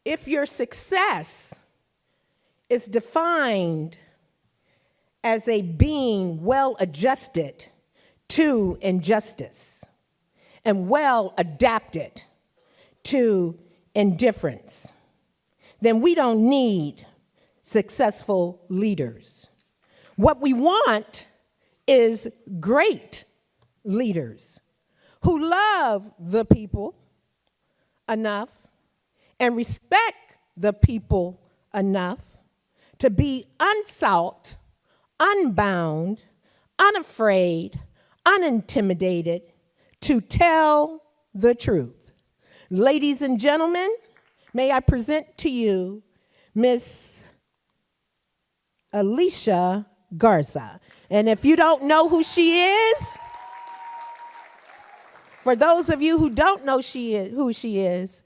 If your success is defined as a being well adjusted to injustice and well adapted to indifference, then we don't need successful leaders. What we want is great leaders who love the people enough and respect the people enough to be unsought, unbound, unafraid, unintimidated, to tell the truth. Ladies and gentlemen, may I present to you Miss Alicia Garza. And if you don't know who she is, for those of you who don't know who she is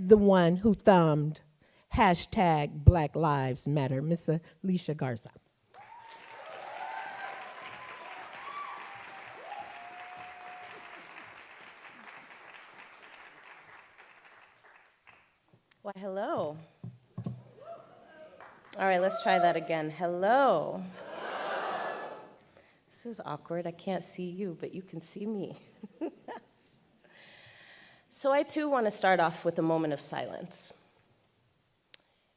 the one who thumbed hashtag Black Lives Matter, Miss Alicia Garza. Why, hello. All right, let's try that again. Hello. This is awkward. I can't see you, but you can see me. So I too want to start off with a moment of silence.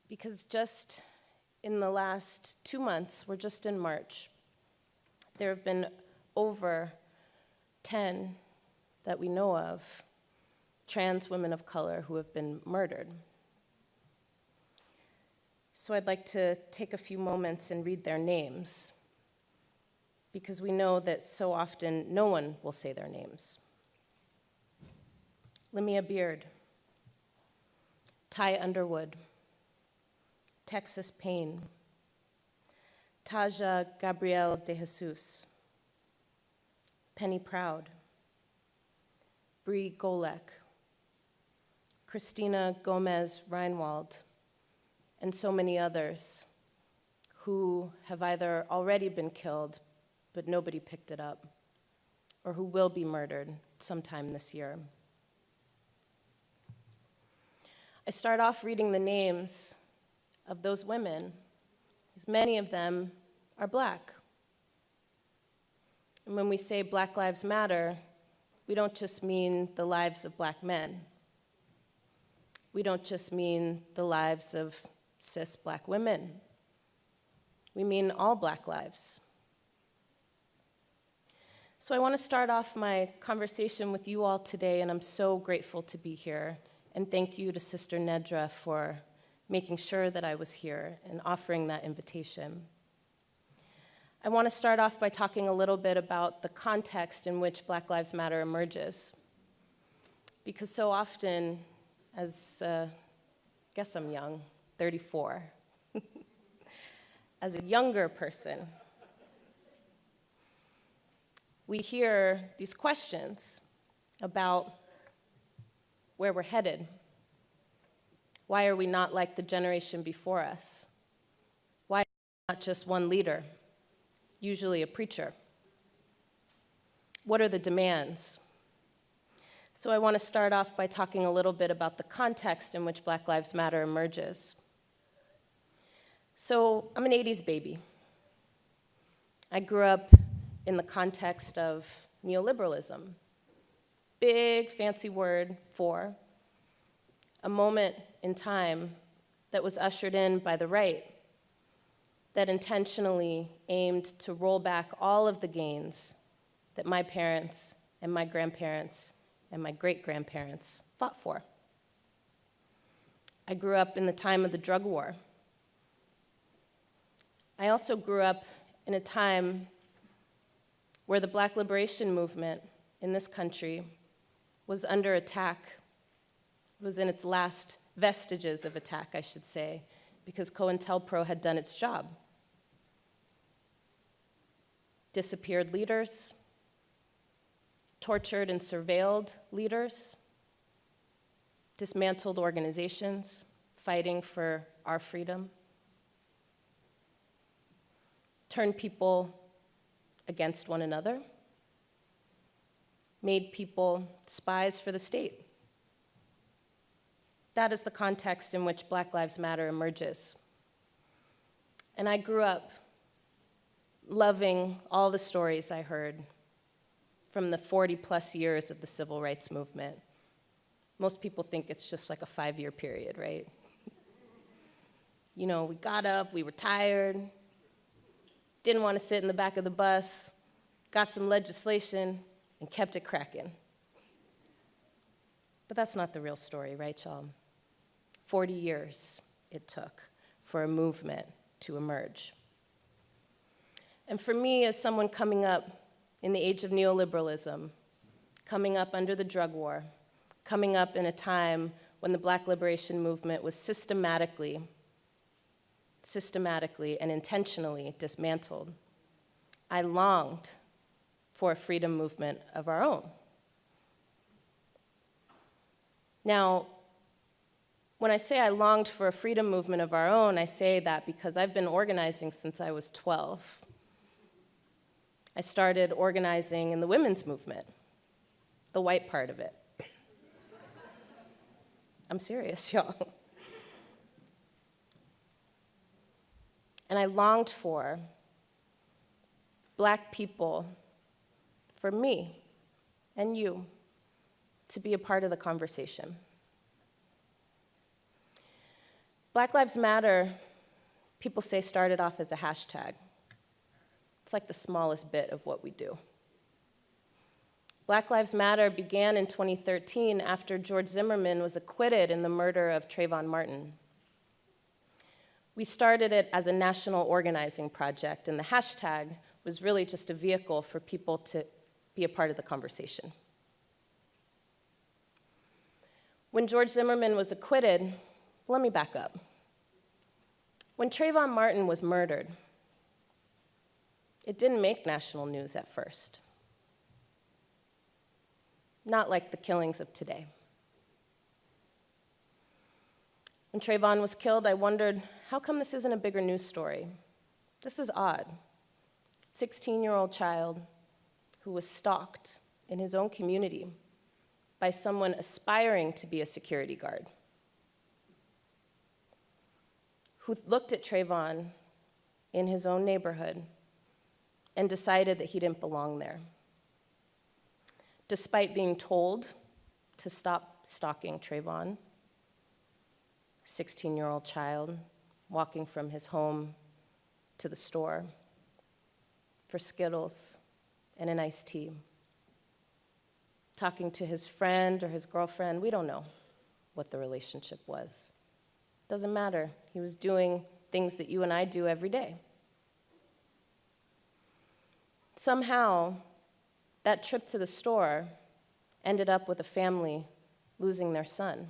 Because just in the last 2 months, we're just in March, there have been over 10 that we know of, trans women of color who have been murdered. So I'd like to take a few moments and read their names, because we know that so often no one will say their names. Limia Beard, Ty Underwood, Texas Payne, Taja Gabrielle de Jesus, Penny Proud, Bree Golek, Christina Gomez Reinwald, and so many others who have either already been killed, but nobody picked it up, or who will be murdered sometime this year. I start off reading the names of those women, because many of them are Black. And when we say Black Lives Matter, we don't just mean the lives of Black men. We don't just mean the lives of cis Black women. We mean all Black lives. So I want to start off my conversation with you all today, and I'm so grateful to be here. And thank you to Sister Nedra for making sure that I was here and offering that invitation. I want to start off by talking a little bit about the context in which Black Lives Matter emerges. Because so often, as I guess I'm young, 34, as a younger person, we hear these questions about where we're headed. Why are we not like the generation before us? Why not just one leader, usually a preacher? What are the demands? So I want to start off by talking a little bit about the context in which Black Lives Matter emerges. So I'm an 80s baby. I grew up in the context of neoliberalism. Big, fancy word for a moment in time that was ushered in by the right that intentionally aimed to roll back all of the gains that my parents and my grandparents and my great-grandparents fought for. I grew up in the time of the drug war. I also grew up in a time where the Black liberation movement in this country was under attack. It was in its last vestiges of attack, I should say, because COINTELPRO had done its job. Disappeared leaders, tortured and surveilled leaders, dismantled organizations fighting for our freedom, turned people against one another, made people spies for the state. That is the context in which Black Lives Matter emerges. And I grew up loving all the stories I heard from the 40-plus years of the civil rights movement. Most people think it's just like a 5-year period, right? You know, we got up, we were tired, didn't want to sit in the back of the bus, got some legislation, and kept it cracking. But that's not the real story, right, y'all? 40 years it took for a movement to emerge. And for me, as someone coming up in the age of neoliberalism, coming up under the drug war, coming up in a time when the Black liberation movement was systematically and intentionally dismantled, I longed for a freedom movement of our own. Now, when I say I longed for a freedom movement of our own, I say that because I've been organizing since I was 12. I started organizing in the women's movement, the white part of it. I'm serious, y'all. And I longed for Black people, for me and you, to be a part of the conversation. Black Lives Matter, people say, started off as a hashtag. It's like the smallest bit of what we do. Black Lives Matter began in 2013 after George Zimmerman was acquitted in the murder of Trayvon Martin. We started it as a national organizing project, and the hashtag was really just a vehicle for people to be a part of the conversation. When George Zimmerman was acquitted, let me back up. When Trayvon Martin was murdered, it didn't make national news at first. Not like the killings of today. When Trayvon was killed, I wondered, how come this isn't a bigger news story? This is odd. 16-year-old child who was stalked in his own community by someone aspiring to be a security guard, who looked at Trayvon in his own neighborhood and decided that he didn't belong there, despite being told to stop stalking Trayvon. 16-year-old child walking from his home to the store for Skittles and an iced tea, talking to his friend or his girlfriend. We don't know what the relationship was. Doesn't matter. He was doing things that you and I do every day. Somehow, that trip to the store ended up with a family losing their son.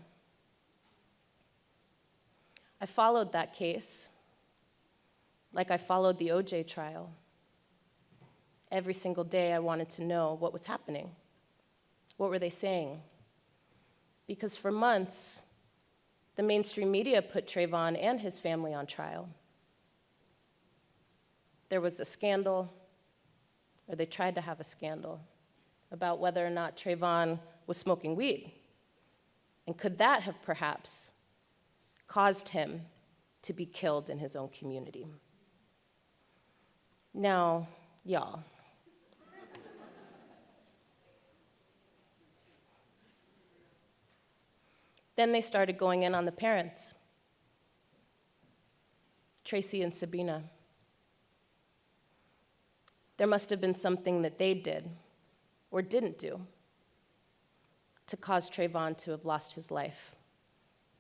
I followed that case like I followed the OJ trial. Every single day I wanted to know what was happening. What were they saying? Because for months, the mainstream media put Trayvon and his family on trial. There was a scandal, or they tried to have a scandal, about whether or not Trayvon was smoking weed. And could that have perhaps caused him to be killed in his own community? Now, y'all, then they started going in on the parents, Tracy and Sabina. There must have been something that they did or didn't do to cause Trayvon to have lost his life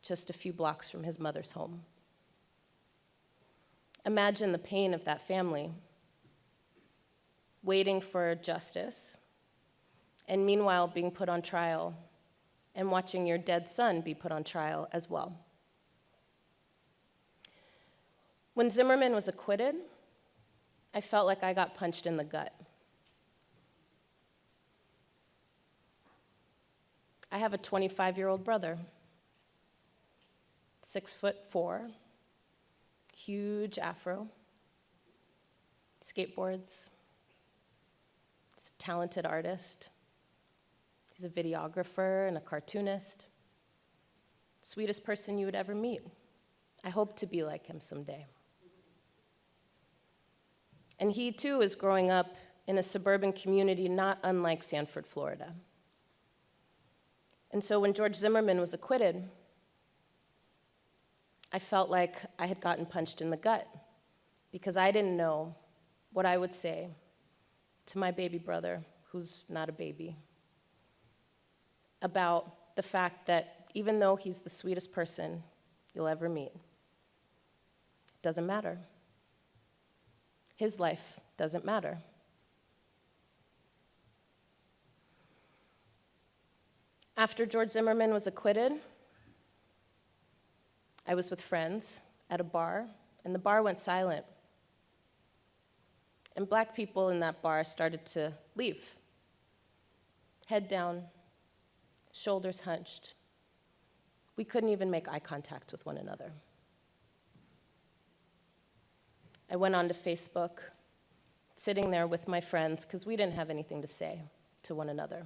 just a few blocks from his mother's home. Imagine the pain of that family, waiting for justice, and meanwhile being put on trial and watching your dead son be put on trial as well. When Zimmerman was acquitted, I felt like I got punched in the gut. I have a 25-year-old brother, 6'4", huge afro, skateboards. He's a talented artist. He's a videographer and a cartoonist. sweetest person you would ever meet. I hope to be like him someday. And he, too, is growing up in a suburban community not unlike Sanford, Florida. And so when George Zimmerman was acquitted, I felt like I had gotten punched in the gut because I didn't know what I would say to my baby brother, who's not a baby, about the fact that even though he's the sweetest person you'll ever meet, it doesn't matter. His life doesn't matter. After George Zimmerman was acquitted, I was with friends at a bar, and the bar went silent. And black people in that bar started to leave. Head down, shoulders hunched. We couldn't even make eye contact with one another. I went onto Facebook, sitting there with my friends, because we didn't have anything to say to one another.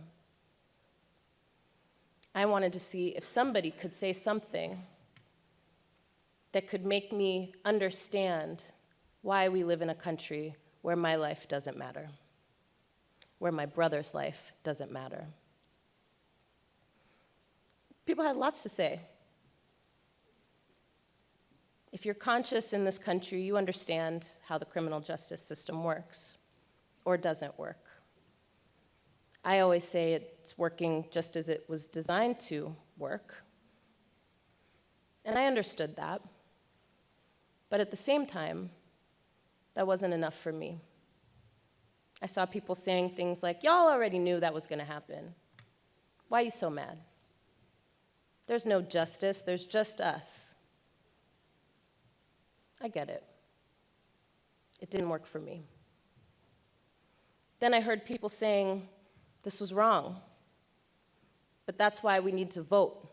I wanted to see if somebody could say something that could make me understand why we live in a country where my life doesn't matter, where my brother's life doesn't matter. People had lots to say. If you're conscious in this country, you understand how the criminal justice system works or doesn't work. I always say it's working just as it was designed to work. And I understood that. But at the same time, that wasn't enough for me. I saw people saying things like, y'all already knew that was going to happen. Why are you so mad? There's no justice, there's just us. I get it. It didn't work for me. Then I heard people saying, this was wrong, but that's why we need to vote.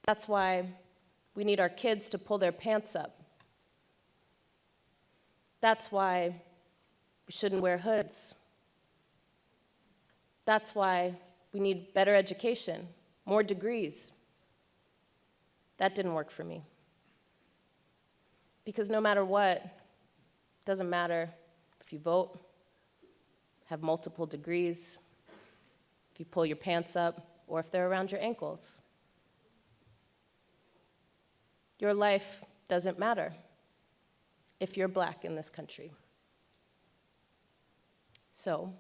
That's why we need our kids to pull their pants up. That's why we shouldn't wear hoods. That's why we need better education, more degrees. That didn't work for me. Because no matter what, it doesn't matter if you vote, have multiple degrees, if you pull your pants up, or if they're around your ankles. Your life doesn't matter if you're black in this country. So,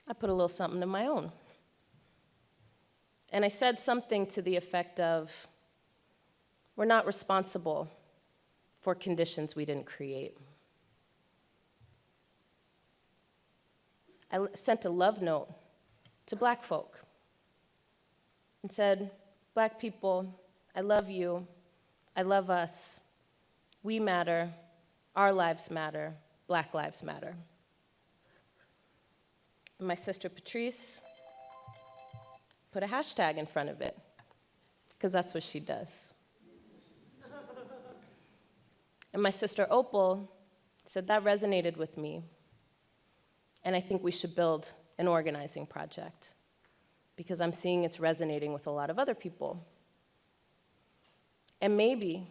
I put a little something of my own. And I said something to the effect of, we're not responsible for conditions we didn't create. I sent a love note to black folk and said, black people, I love you, I love us, we matter, our lives matter, black lives matter. And my sister Patrice put a hashtag in front of it, because that's what she does. And my sister Opal said that resonated with me, and I think we should build an organizing project, because I'm seeing it's resonating with a lot of other people. And maybe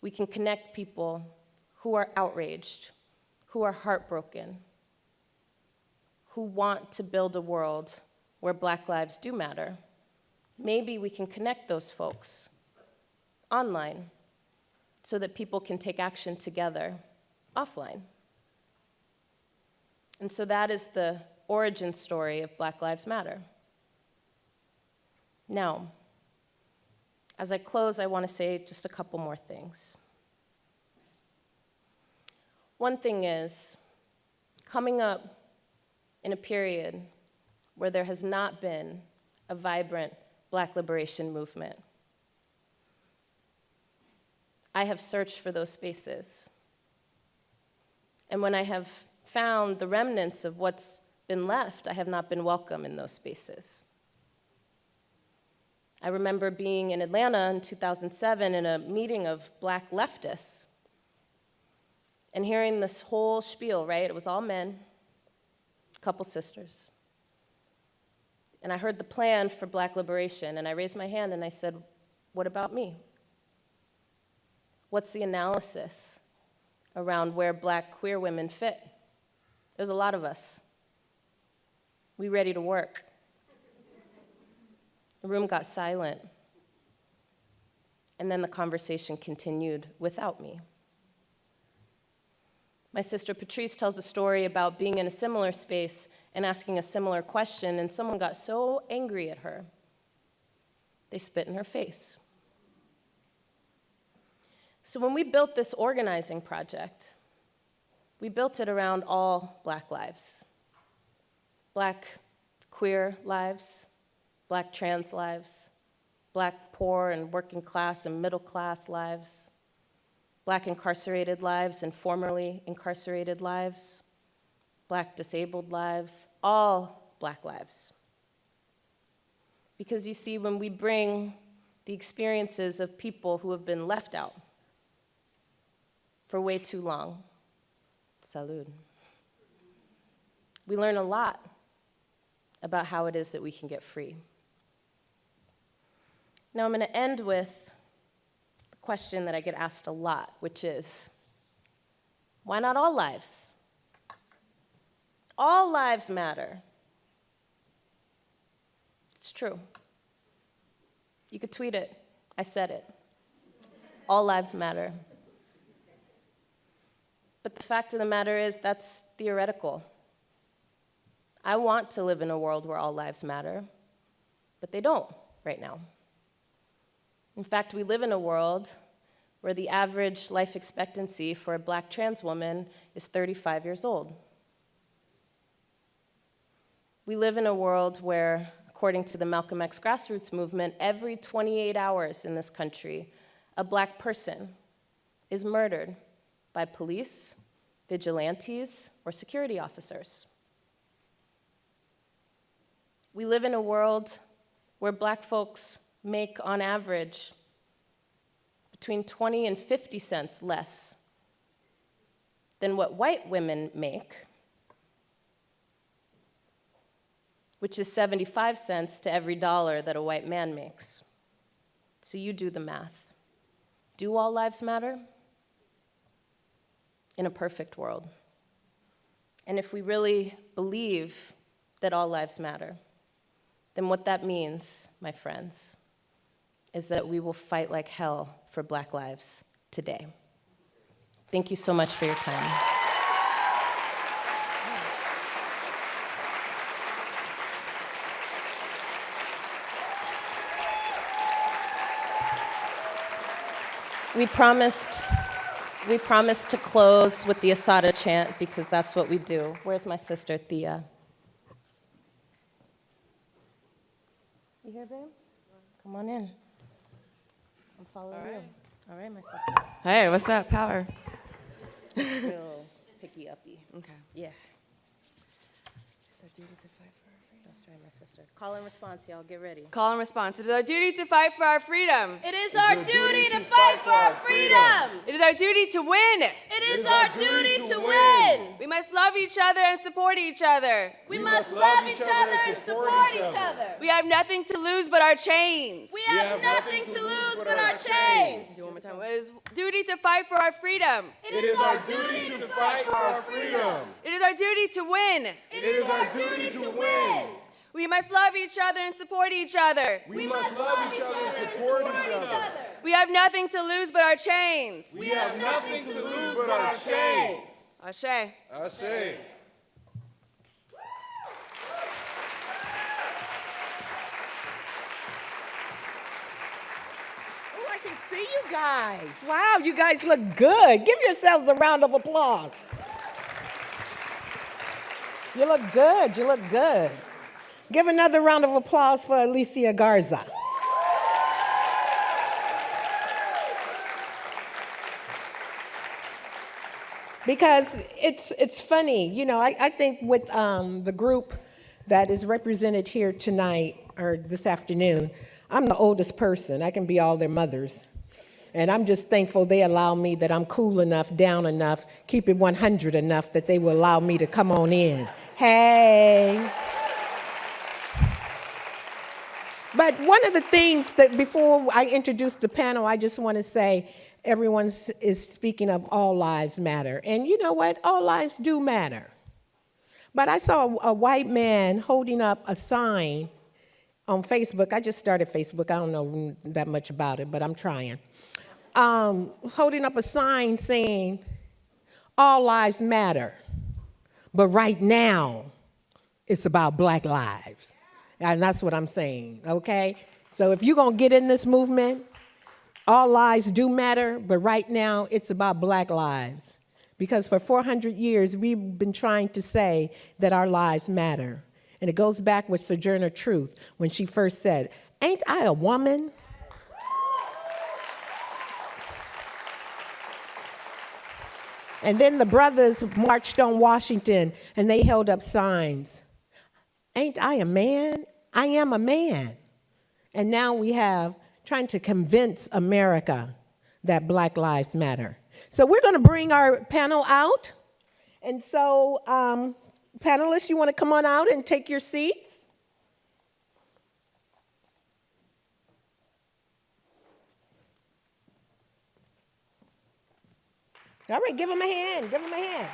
we can connect people who are outraged, who are heartbroken, who want to build a world where black lives do matter. Maybe we can connect those folks online so that people can take action together offline. And so that is the origin story of Black Lives Matter. Now, as I close, I want to say just a couple more things. One thing is, coming up in a period where there has not been a vibrant black liberation movement, I have searched for those spaces. And when I have found the remnants of what's been left, I have not been welcome in those spaces. I remember being in Atlanta in 2007 in a meeting of black leftists and hearing this whole spiel, right? It was all men, a couple sisters. And I heard the plan for Black liberation, and I raised my hand and I said, what about me? What's the analysis around where Black queer women fit? There's a lot of us. We ready to work. The room got silent. And then the conversation continued without me. My sister Patrice tells a story about being in a similar space and asking a similar question, and someone got so angry at her, they spit in her face. So when we built this organizing project, we built it around all Black lives. Black queer lives, Black trans lives, Black poor and working class and middle class lives, Black incarcerated lives and formerly incarcerated lives, Black disabled lives, all Black lives. Because you see, when we bring the experiences of people who have been left out for way too long, salud, we learn a lot about how it is that we can get free. Now I'm going to end with the question that I get asked a lot, which is, why not all lives? All lives matter. It's true. You could tweet it. I said it. All lives matter. But the fact of the matter is, that's theoretical. I want to live in a world where all lives matter, but they don't right now. In fact, we live in a world where the average life expectancy for a Black trans woman is 35 years old. We live in a world where, according to the Malcolm X grassroots movement, every 28 hours in this country, a Black person is murdered by police, vigilantes, or security officers. We live in a world where Black folks make, on average, between 20 and 50 cents less than what white women make, which is 75 cents to every dollar that a white man makes. So you do the math. Do all lives matter? In a perfect world. And if we really believe that all lives matter, then what that means, my friends, is that we will fight like hell for Black lives today. Thank you so much for your time. We promised to close with the Asada chant because that's what we do. Where's my sister, Thea? You here, babe? Come on in. I'm following you. All right, my sister. Hey, what's up, Power? Real picky-uppy. Okay. Yeah. It's our duty to fight for our freedom. That's right, my sister. Call and response, y'all. Get ready. Call and response. It is our duty to fight for our freedom. It is our duty to fight for our freedom. It is our duty to win. It is our duty to win. We must love each other and support each other. We must love each other and support each other. We have nothing to lose but our chains. We have nothing to lose but our chains. Do one more time. It is duty to fight for our freedom. It is our duty to fight for our freedom. It is our duty to win. It is our duty to win. We must love each other and support each other. We must love each other and support each other. We have nothing to lose but our chains. We have nothing to lose but our chains. Ashe. Ashe. Oh, I can see you guys. Wow, you guys look good. Give yourselves a round of applause. You look good. You look good. Give another round of applause for Alicia Garza. Because it's funny, you know, I think with the group that is represented here tonight or this afternoon, I'm the oldest person. I can be all their mothers. And I'm just thankful they allow me, that I'm cool enough, down enough, keep it 100 enough that they will allow me to come on in. Hey. But one of the things that before I introduce the panel, I just want to say everyone is speaking of all lives matter. And you know what? All lives do matter. But I saw a white man holding up a sign on Facebook. I just started Facebook. I don't know that much about it, but I'm trying. Holding up a sign saying, all lives matter. But right now, it's about Black lives. And that's what I'm saying, okay? So if you're going to get in this movement, all lives do matter, but right now, it's about Black lives. Because for 400 years, we've been trying to say that our lives matter. And it goes back with Sojourner Truth when she first said, "Ain't I a woman?" And then the brothers marched on Washington and they held up signs. "Ain't I a man? I am a man." And now we have trying to convince America that Black lives matter. So we're going to bring our panel out. And so, panelists, you want to come on out and take your seats? All right, give them a hand. Give them a hand.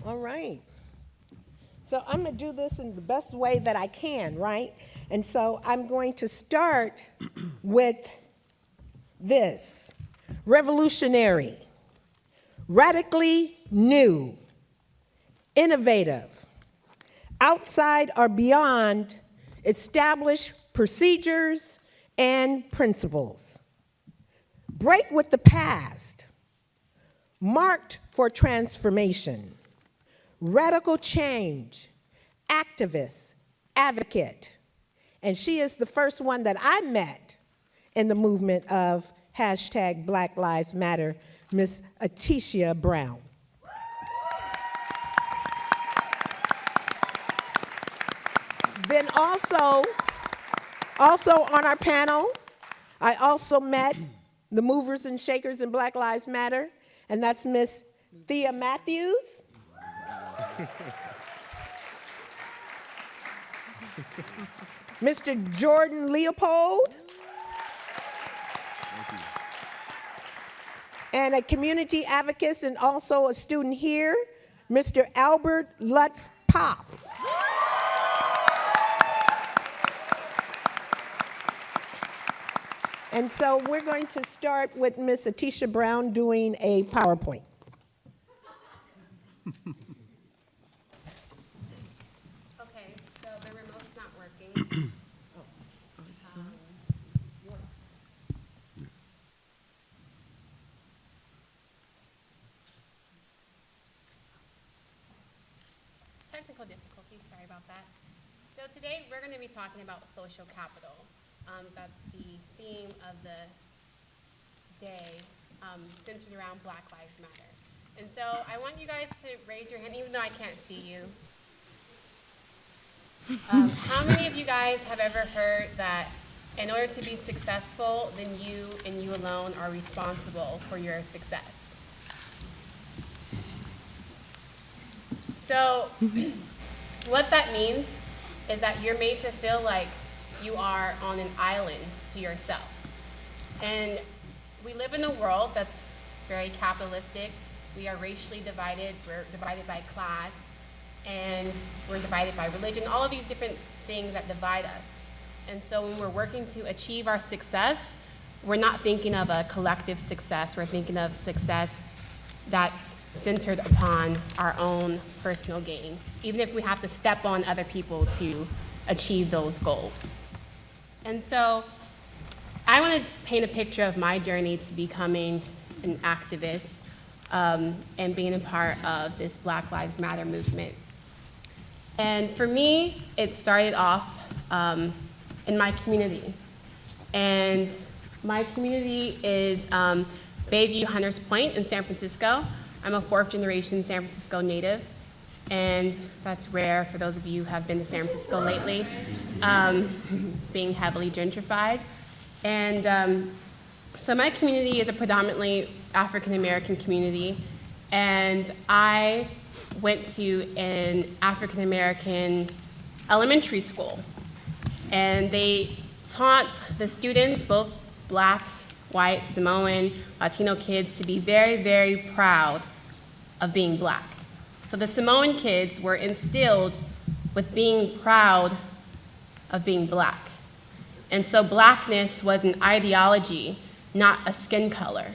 All right. So I'm going to do this in the best way that I can, right? And so I'm going to start with this. Revolutionary, radically new, innovative, outside or beyond established procedures and principles. Break with the past, marked for transformation. Radical change, activist, advocate. And she is the first one that I met in the movement of hashtag Black Lives Matter, Miss Atisha Brown. Then also on our panel, I also met the movers and shakers in Black Lives Matter, and that's Miss Thea Matthews. Mr. Jordan Leopold. And a community advocate and also a student here, Mr. Albert Lutz Pop. And so we're going to start with Miss Atisha Brown doing a PowerPoint. Okay, so the remote's not working. Technical difficulties, sorry about that. So today we're going to be talking about social capital. That's the theme of the day, centered around Black Lives Matter. And so I want you guys to raise your hand, even though I can't see you. How many of you guys have ever heard that in order to be successful, then you and you alone are responsible for your success? So what that means is that you're made to feel like you are on an island to yourself. And we live in a world that's very capitalistic. We are racially divided. We're divided by class, and we're divided by religion, all of these different things that divide us. And so when we're working to achieve our success, we're not thinking of a collective success. We're thinking of success that's centered upon our own personal gain, even if we have to step on other people to achieve those goals. And so I want to paint a picture of my journey to becoming an activist and being a part of this Black Lives Matter movement. And for me, it started off in my community. And my community is Bayview Hunters Point in San Francisco. I'm a fourth generation San Francisco native, and that's rare for those of you who have been to San Francisco lately. It's being heavily gentrified. And So my community is a predominantly African American community, and I went to an African American elementary school. And they taught the students, both Black, white, Samoan, Latino kids, to be very, very proud of being Black. So the Samoan kids were instilled with being proud of being Black. And so Blackness was an ideology, not a skin color.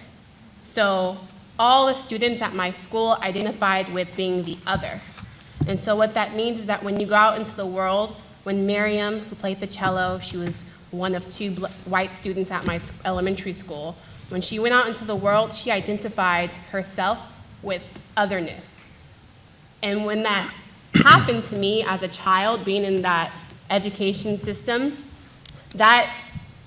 So all the students at my school identified with being the other. And so what that means is that when you go out into the world, when Miriam, who played the cello, she was one of two white students at my elementary school, when she went out into the world, she identified herself with otherness. And when that happened to me as a child, being in that education system, that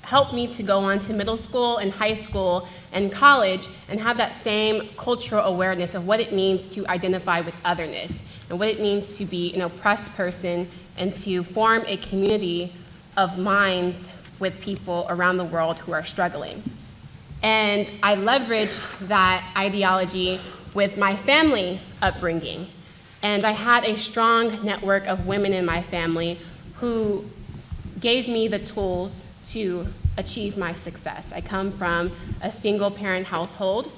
helped me to go on to middle school and high school and college and have that same cultural awareness of what it means to identify with otherness and what it means to be an oppressed person and to form a community of minds with people around the world who are struggling. And I leveraged that ideology with my family upbringing. And I had a strong network of women in my family who gave me the tools to achieve my success. I come from a single parent household,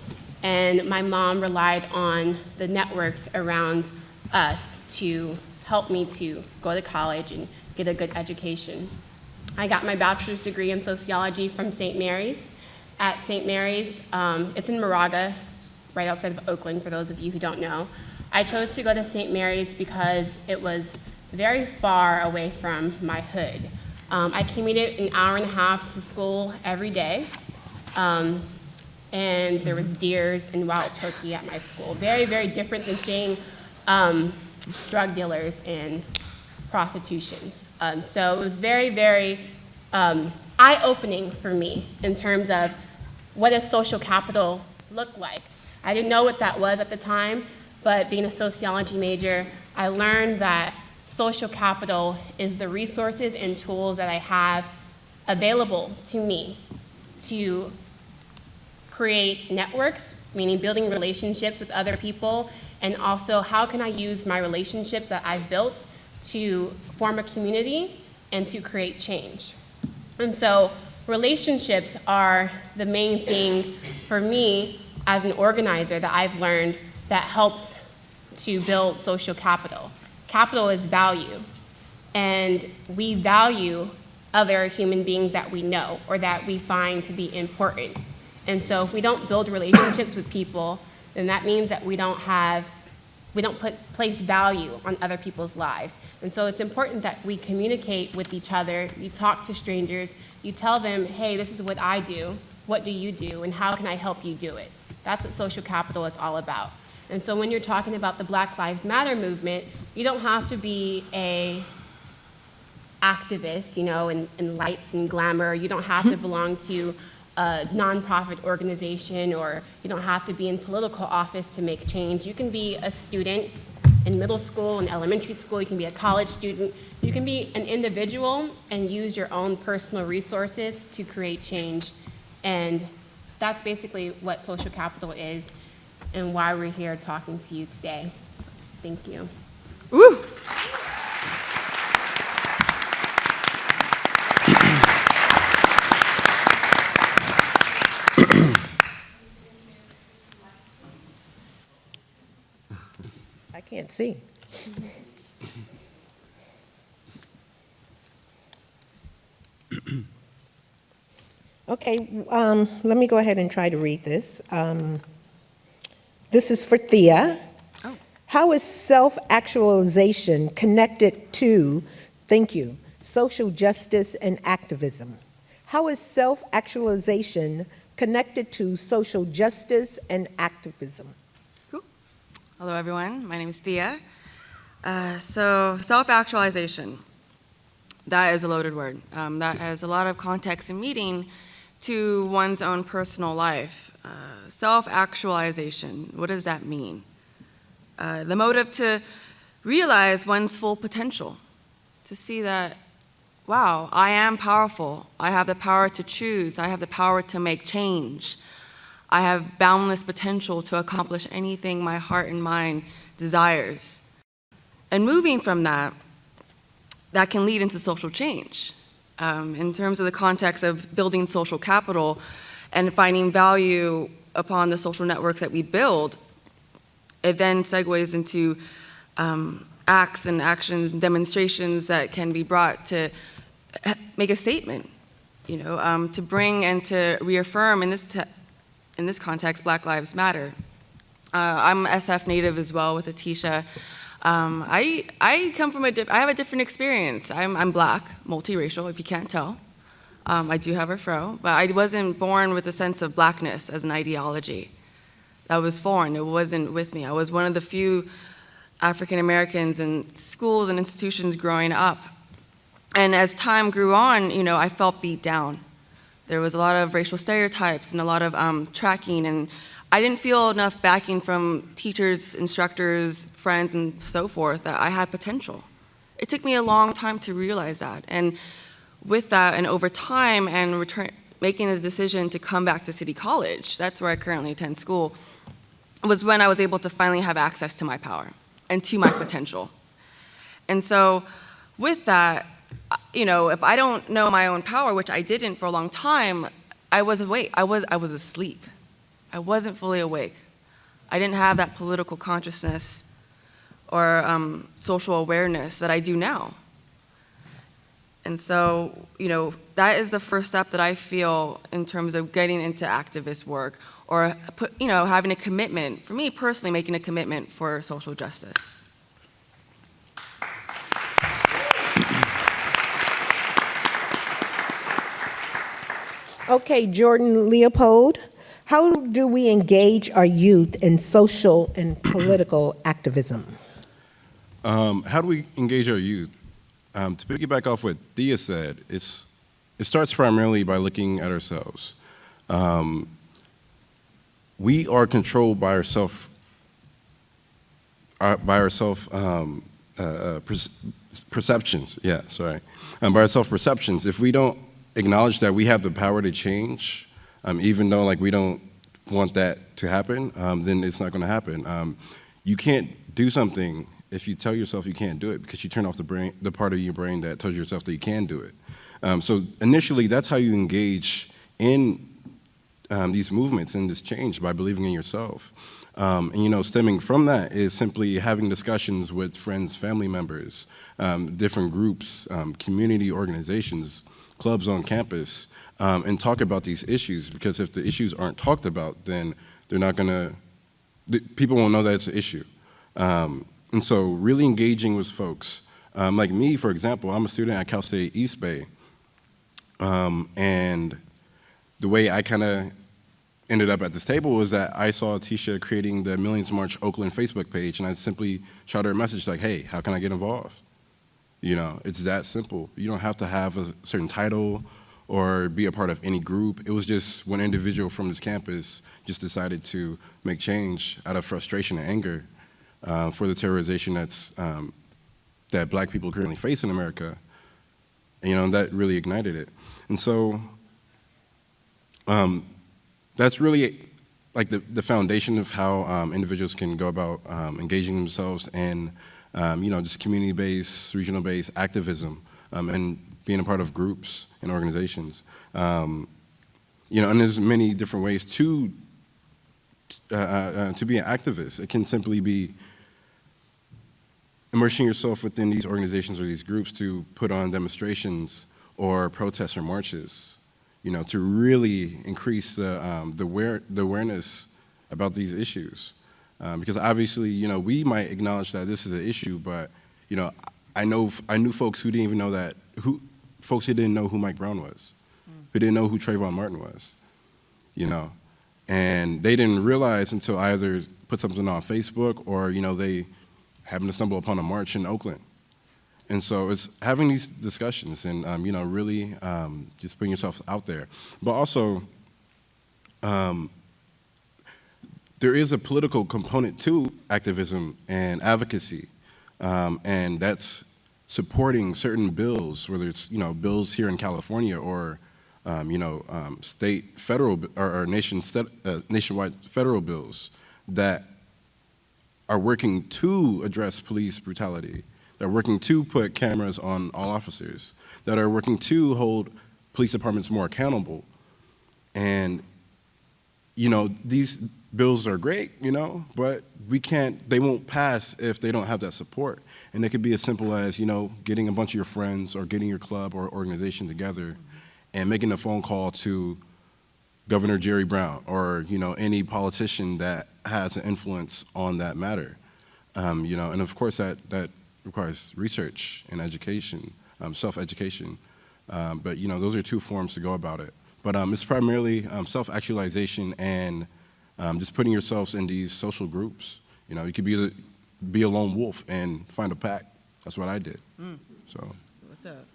and my mom relied on the networks around us to help me to go to college and get a good education. I got my bachelor's degree in sociology from St. Mary's. At St. Mary's, it's in Moraga, right outside of Oakland, for those of you who don't know. I chose to go to St. Mary's because it was very far away from my hood. I commuted an hour and a half to school every day, and there was deers and wild turkey at my school. Very, very different than seeing drug dealers and prostitution. So it was very, very eye-opening for me in terms of what does social capital look like. I didn't know what that was at the time, but being a sociology major, I learned that social capital is the resources and tools that I have available to me to create networks, meaning building relationships with other people, and also how can I use my relationships that I've built to form a community and to create change. And so relationships are the main thing for me as an organizer that I've learned that helps to build social capital. Capital is value, and we value other human beings that we know or that we find to be important. And so if we don't build relationships with people, then that means that we don't place value on other people's lives. And so it's important that we communicate with each other, you talk to strangers, you tell them, hey, this is what I do, what do you do, and how can I help you do it? That's what social capital is all about. And so when you're talking about the Black Lives Matter movement, you don't have to be a activist, in lights and glamour. You don't have to belong to a nonprofit organization, or you don't have to be in political office to make change. You can be a student in middle school and elementary school. You can be a college student. You can be an individual and use your own personal resources to create change. And that's basically what social capital is and why we're here talking to you today. Thank you. Woo! I can't see. Okay, let me go ahead and try to read this. This is for Thea. Oh. How is self-actualization connected to, thank you, social justice and activism? How is self-actualization connected to social justice and activism? Cool. Hello, everyone. My name is Thea. So self-actualization, that is a loaded word. That has a lot of context and meaning to one's own personal life. Self-actualization, what does that mean? The motive to realize one's full potential, to see that wow, I am powerful. I have the power to choose. I have the power to make change. I have boundless potential to accomplish anything my heart and mind desires. And moving from that, that can lead into social change. In terms of the context of building social capital and finding value upon the social networks that we build, it then segues into acts and actions and demonstrations that can be brought to make a statement, to bring and to reaffirm in this context, Black Lives Matter. I'm SF native as well with Atisha. I come from I have a different experience. I'm Black, multiracial, if you can't tell. I do have a fro, but I wasn't born with a sense of Blackness as an ideology. That was foreign, it wasn't with me. I was one of the few African Americans in schools and institutions growing up. And as time grew on, I felt beat down. There was a lot of racial stereotypes and a lot of tracking, and I didn't feel enough backing from teachers, instructors, friends, and so forth that I had potential. It took me a long time to realize that. And with that, and over time, and making the decision to come back to City College, that's where I currently attend school, was when I was able to finally have access to my power and to my potential. And so with that, if I don't know my own power, which I didn't for a long time, I was awake. I was asleep. I wasn't fully awake. I didn't have that political consciousness or social awareness that I do now. And so, that is the first step that I feel in terms of getting into activist work or, having a commitment, for me personally, making a commitment for social justice. Okay, Jordan Leopold, how do we engage our youth in social and political activism? How do we engage our youth? To piggyback off what Thea said, it starts primarily by looking at ourselves. We are controlled by our perceptions. Yeah, sorry. By our self-perceptions. If we don't acknowledge that we have the power to change, even though we don't want that to happen, then it's not going to happen. You can't do something if you tell yourself you can't do it because you turn off the part of your brain that tells yourself that you can do it. So initially, that's how you engage in these movements and this change, by believing in yourself. And stemming from that is simply having discussions with friends, family members, different groups, community organizations, clubs on campus, and talk about these issues, because if the issues aren't talked about, then they're not gonna, people won't know that it's an issue. And so really engaging with folks. Like me, for example, I'm a student at Cal State East Bay, and the way I kind of ended up at this table was that I saw Tisha creating the Millions March Oakland Facebook page, and I simply shot her a message like, hey, how can I get involved? It's that simple. You don't have to have a certain title or be a part of any group. It was just one individual from this campus just decided to make change out of frustration and anger for the terrorization that Black people currently face in America. And that really ignited it. And so that's really the foundation of how individuals can go about engaging themselves in just community-based, regional-based activism, and being a part of groups and organizations. And there's many different ways to be an activist. It can simply be immersing yourself within these organizations or these groups to put on demonstrations or protests or marches, to really increase the awareness about these issues. Because obviously, we might acknowledge that this is an issue, but I knew folks who didn't even know that, folks who didn't know who Mike Brown was, who didn't know who Trayvon Martin was, and they didn't realize until I either put something on Facebook or they happened to stumble upon a march in Oakland. And so it's having these discussions and really just putting yourself out there, but also. There is a political component to activism and advocacy, and that's supporting certain bills, whether it's, bills here in California or, state, federal, or nationwide federal bills that are working to address police brutality, that are working to put cameras on all officers, that are working to hold police departments more accountable. And, these bills are great, but they won't pass if they don't have that support. And it could be as simple as, getting a bunch of your friends or getting your club or organization together and making a phone call to Governor Jerry Brown or, any politician that has an influence on that matter. And of course that requires research and education, self-education. But, those are two forms to go about it. But it's primarily self-actualization and just putting yourselves in these social groups. You could be a lone wolf and find a pack. That's what I did. So. What's up?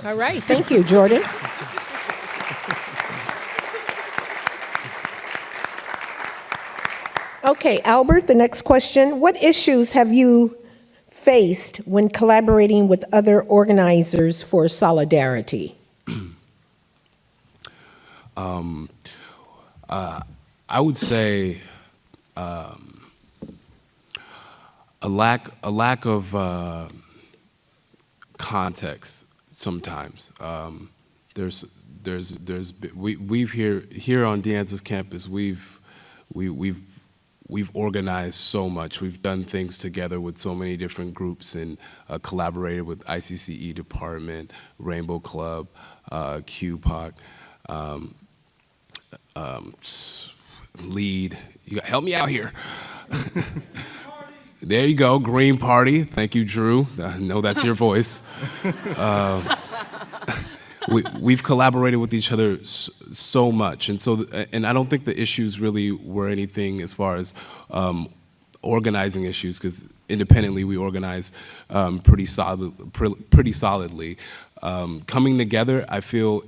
All right, thank you, Jordan. Okay, Albert, the next question. What issues have you faced when collaborating with other organizers for solidarity? I would say a lack of context sometimes. We've here on Anza's campus we've organized so much. We've done things together with so many different groups and collaborated with ICCE department, Rainbow Club, QPOC. Lead. You got, help me out here. There you go, Green Party. Thank you, Drew. I know that's your voice. We've collaborated with each other so much, and I don't think the issues really were anything as far as organizing issues, because independently we organize pretty solidly. Coming together, I feel,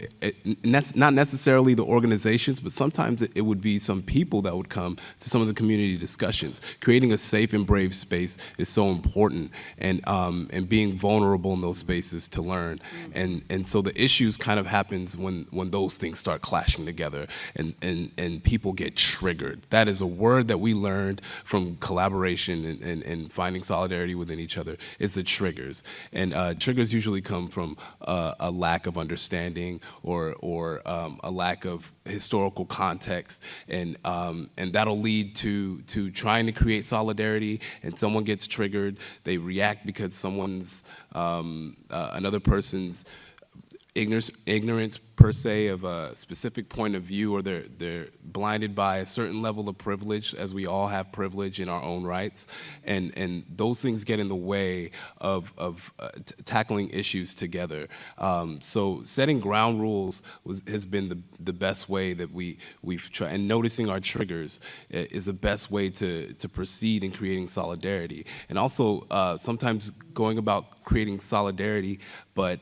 not necessarily the organizations, but sometimes it would be some people that would come to some of the community discussions. Creating a safe and brave space is so important, and being vulnerable in those spaces to learn. And so the issues kind of happens when those things start clashing together and people get triggered. That is a word that we learned from collaboration and finding solidarity within each other, is the triggers. And triggers usually come from a lack of understanding or a lack of historical context, and that'll lead to trying to create solidarity, and someone gets triggered, they react because someone's another person's ignorance per se of a specific point of view, or they're blinded by a certain level of privilege, as we all have privilege in our own rights, and those things get in the way of tackling issues together. So setting ground rules has been the best way that we've tried, and noticing our triggers is the best way to proceed in creating solidarity, and also sometimes going about creating solidarity, but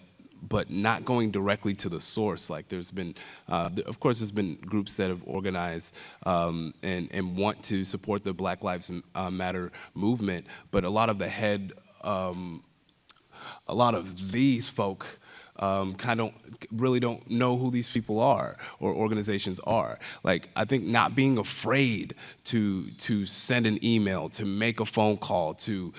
not going directly to the source. Like there's been, of course, there's been groups that have organized and want to support the Black Lives Matter movement, but a lot of these folk really don't know who these people are or organizations are. Like, I think not being afraid to send an email, to make a phone call, to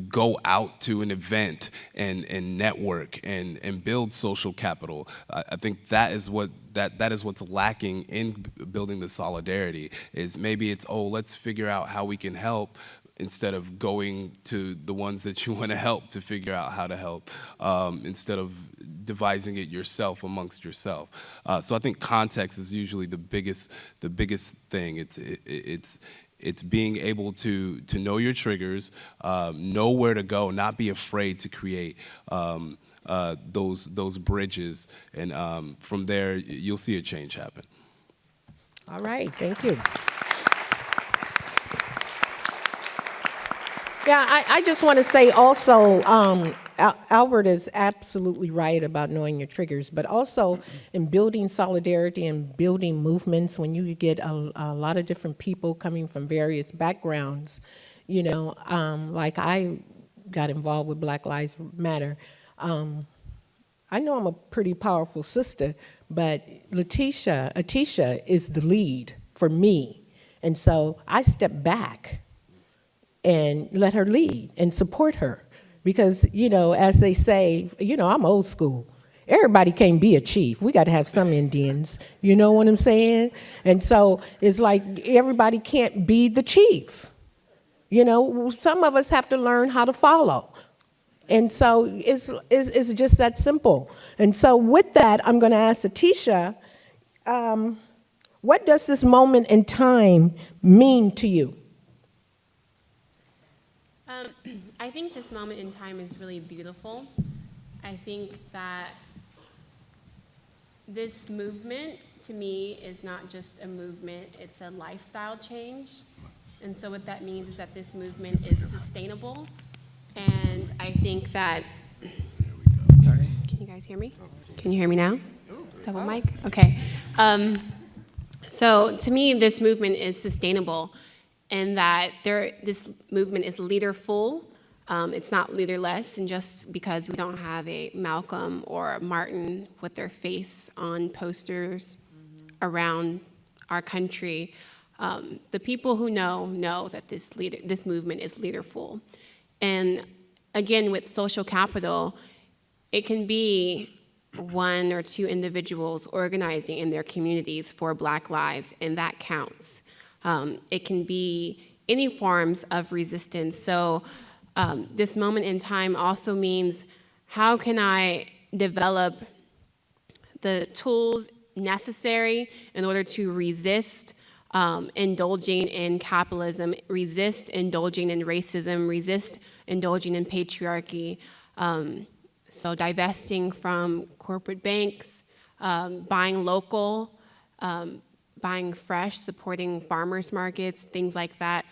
go out to an event and network and build social capital. I think that is what's lacking in building the solidarity. Is maybe it's, let's figure out how we can help, instead of going to the ones that you want to help to figure out how to help, instead of devising it yourself amongst yourself. So I think context is usually the biggest thing. It's being able to know your triggers, know where to go, not be afraid to create those bridges, and from there you'll see a change happen. All right, thank you. Yeah, I just want to say also, Albert is absolutely right about knowing your triggers, but also in building solidarity and building movements, when you get a lot of different people coming from various backgrounds, like I got involved with Black Lives Matter. I know I'm a pretty powerful sister, but Atisha is the lead for me. And so I step back and let her lead and support her. Because, as they say, I'm old school. Everybody can't be a chief. We got to have some Indians. You know what I'm saying? And so it's like everybody can't be the chief. Some of us have to learn how to follow. And so it's just that simple. And so with that, I'm going to ask Atisha, what does this moment in time mean to you? I think this moment in time is really beautiful. I think that this movement, to me, is not just a movement, it's a lifestyle change. And so what that means is that this movement is sustainable. And I think that, sorry, can you guys hear me? Can you hear me now? Double mic? Okay. So to me, this movement is sustainable in that this movement is leaderful. It's not leaderless, and just because we don't have a Malcolm or a Martin with their face on posters around our country, the people who know that this movement is leaderful. And again, with social capital, it can be one or two individuals organizing in their communities for Black lives, and that counts. It can be any forms of resistance. So this moment in time also means, how can I develop the tools necessary in order to resist indulging in capitalism, resist indulging in racism, resist indulging in patriarchy. So divesting from corporate banks, buying local, buying fresh, supporting farmers markets, things like that,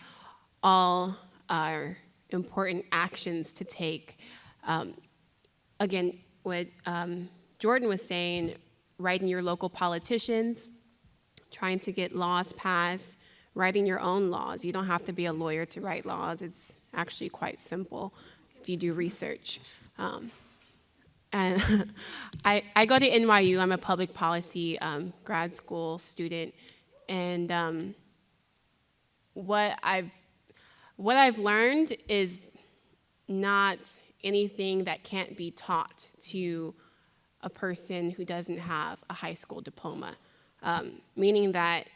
all are important actions to take. Again, what Jordan was saying, writing your local politicians, trying to get laws passed, writing your own laws. You don't have to be a lawyer to write laws. It's actually quite simple if you do research. And I go to NYU. I'm a public policy grad school student, and what I've learned is not anything that can't be taught to a person who doesn't have a high school diploma. Meaning that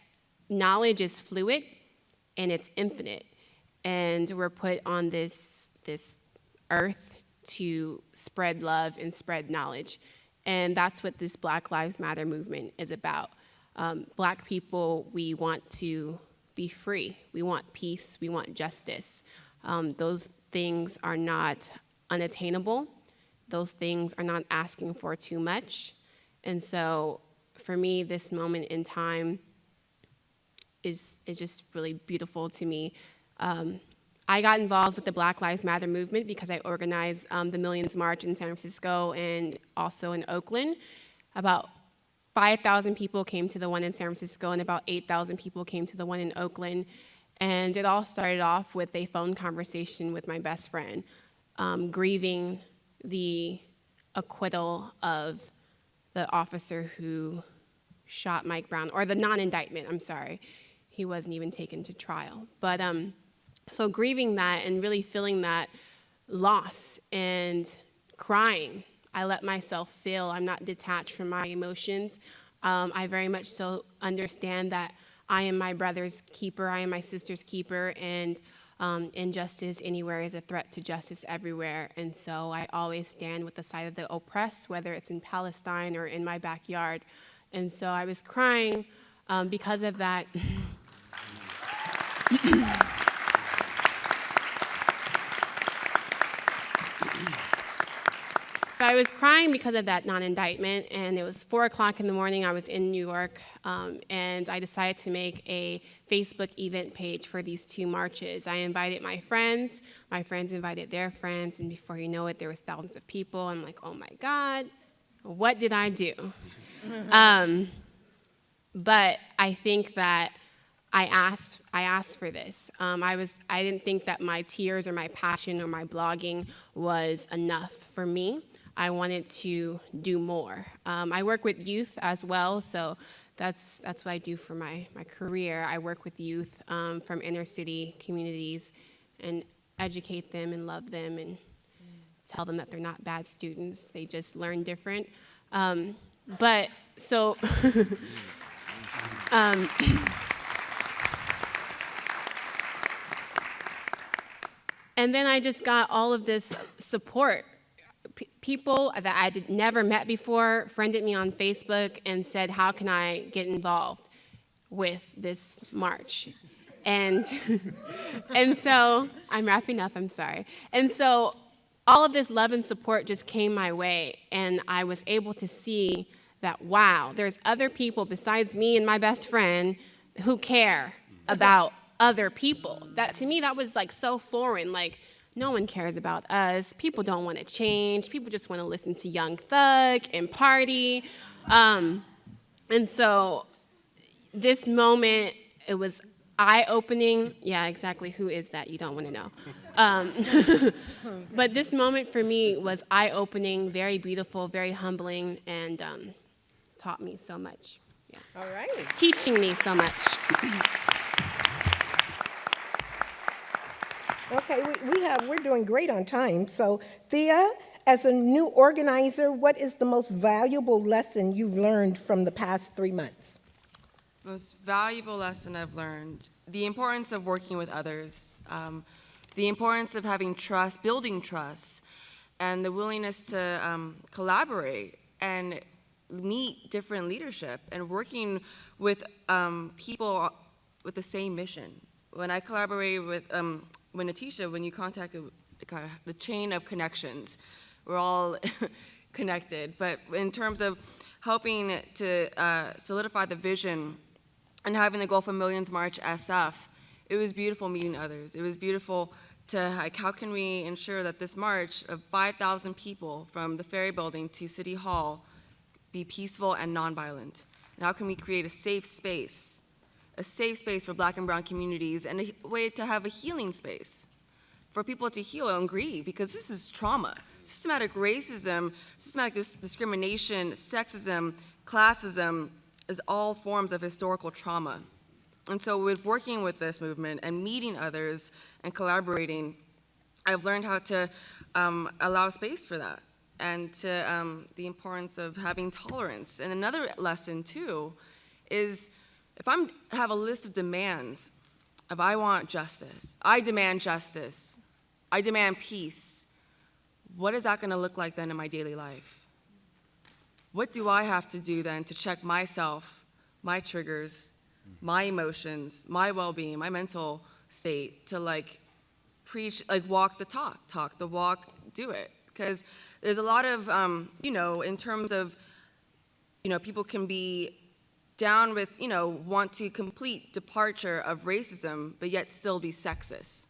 knowledge is fluid and it's infinite, and we're put on this earth to spread love and spread knowledge, and that's what this Black Lives Matter movement is about. Black people, we want to be free. We want peace. We want justice. Those things are not unattainable. Those things are not asking for too much, and so for me, this moment in time is just really beautiful to me. I got involved with the Black Lives Matter movement because I organized the Millions March in San Francisco and also in Oakland. About 5,000 people came to the one in San Francisco, and about 8,000 people came to the one in Oakland. And it all started off with a phone conversation with my best friend, grieving the acquittal of the officer who shot Mike Brown, or the non-indictment, I'm sorry. He wasn't even taken to trial. But so grieving that and really feeling that loss and crying, I let myself feel. I'm not detached from my emotions. I very much so understand that I am my brother's keeper, I am my sister's keeper, and injustice anywhere is a threat to justice everywhere. And so I always stand with the side of the oppressed, whether it's in Palestine or in my backyard. And so I was crying because of that. So I was crying because of that non-indictment, and it was 4 o'clock in the morning. I was in New York, and I decided to make a Facebook event page for these two marches. I invited my friends invited their friends, and before you know it, there was thousands of people. I'm like, oh my God, what did I do? But I think that I asked for this. I didn't think that my tears or my passion or my blogging was enough for me. I wanted to do more. I work with youth as well, so that's what I do for my career. I work with youth from inner city communities and educate them and love them and tell them that they're not bad students. They just learn different. But so, and then I just got all of this support. People that I had never met before friended me on Facebook and said, how can I get involved with this march? And, and so, I'm wrapping up, I'm sorry. And so, all of this love and support just came my way, and I was able to see that, wow, there's other people besides me and my best friend who care about other people. That, to me, that was like so foreign. Like, no one cares about us. People don't want to change. People just want to listen to Young Thug and party. And so this moment, it was eye-opening. Yeah, exactly. Who is that? You don't want to know. But this moment for me was eye-opening, very beautiful, very humbling, and taught me so much. Yeah. All right. It's teaching me so much. Okay, we're doing great on time. So, Thea, as a new organizer, what is the most valuable lesson you've learned from the past 3 months? Most valuable lesson I've learned, the importance of working with others, the importance of having trust, building trust, and the willingness to collaborate and meet different leadership and working with people with the same mission. When I collaborate with, when Atisha, when you contacted the chain of connections, we're all connected, but in terms of helping to solidify the vision and having the Goal for Millions March SF, it was beautiful meeting others. It was beautiful to, like, how can we ensure that this march of 5,000 people from the Ferry Building to City Hall be peaceful and nonviolent? And how can we create a safe space for Black and brown communities, and a way to have a healing space for people to heal and grieve, because this is trauma. Systematic racism, systematic discrimination, sexism, classism is all forms of historical trauma. And so with working with this movement and meeting others and collaborating, I've learned how to allow space for that, and to the importance of having tolerance. And another lesson too is, if I have a list of demands, if I want justice, I demand justice, I demand peace, what is that gonna look like then in my daily life? What do I have to do then to check myself, my triggers, my emotions, my well-being, my mental state, to like preach, like walk the talk the walk, do it? Because there's a lot of, in terms of, people can be down with, want to complete departure of racism, but yet still be sexist,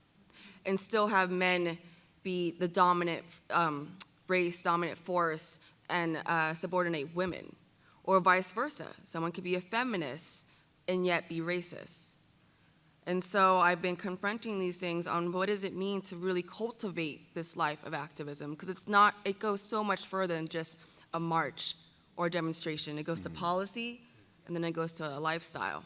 and still have men be the dominant race, dominant force, and subordinate women, or vice versa. Someone could be a feminist and yet be racist. And so I've been confronting these things on what does it mean to really cultivate this life of activism, because it goes so much further than just a march or a demonstration. It goes to policy, and then it goes to a lifestyle.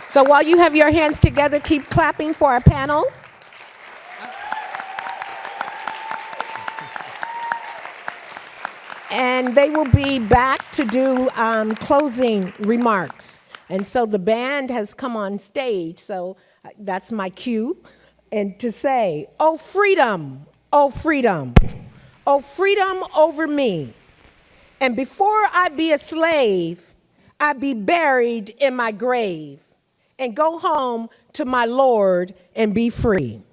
So while you have your hands together, keep clapping for our panel. And they will be back to do closing remarks. And so the band has come on stage, so that's my cue. And to say, oh freedom, oh freedom, oh freedom over me. And before I be a slave, I be buried in my grave and go home to my Lord and be free.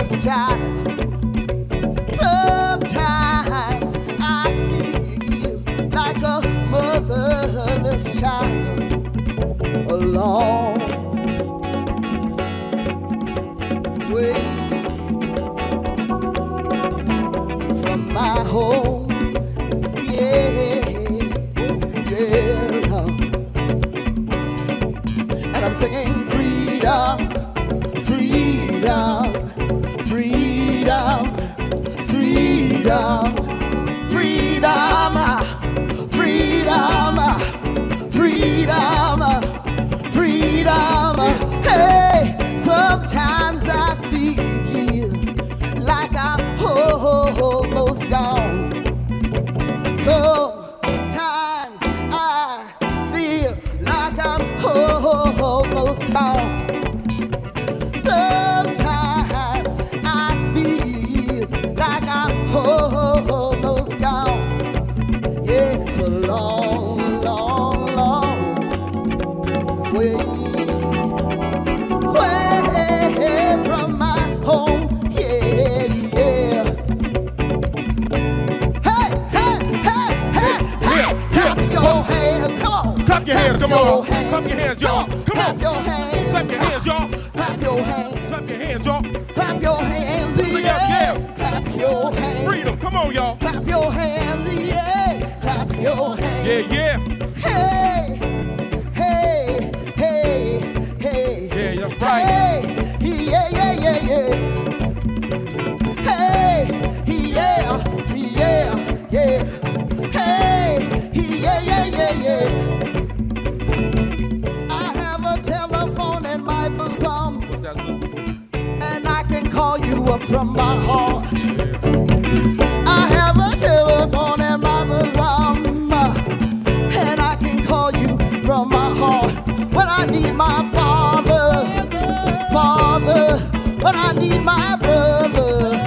motherless child. Sometimes I feel like a motherless child alone. Way from my home, yeah, yeah, Lord. And I'm singing freedom, freedom, freedom, freedom, freedom, freedom, freedom, freedom. Hey, sometimes I feel like I'm almost gone. Sometimes I feel like I'm almost gone. Sometimes I feel like I'm almost gone. Yeah, it's a long, long, long way from my home. Yeah, yeah. Hey, hey, hey, hey, hey! Clap your hands, come on. Clap your hands, come on. Clap your hands, y'all. Come Clap on. your hands. Clap your hands, y'all. Clap your hands. Clap your hands, y'all. Clap your hands, Together, yeah. yeah. Clap your hands. Freedom, come on, y'all. Clap your hands, yeah. Clap your hands. Yeah, yeah. Hey, hey, hey, hey. Yeah, that's right. Hey, yeah, yeah, yeah, yeah. Hey, yeah, yeah, yeah. Hey, yeah, yeah, yeah, yeah. I have a telephone in my bosom. What's that, sister? And I can call you up from my heart. I have a telephone in my bosom, and I can call you from my heart. When I need my father, when I need my brother,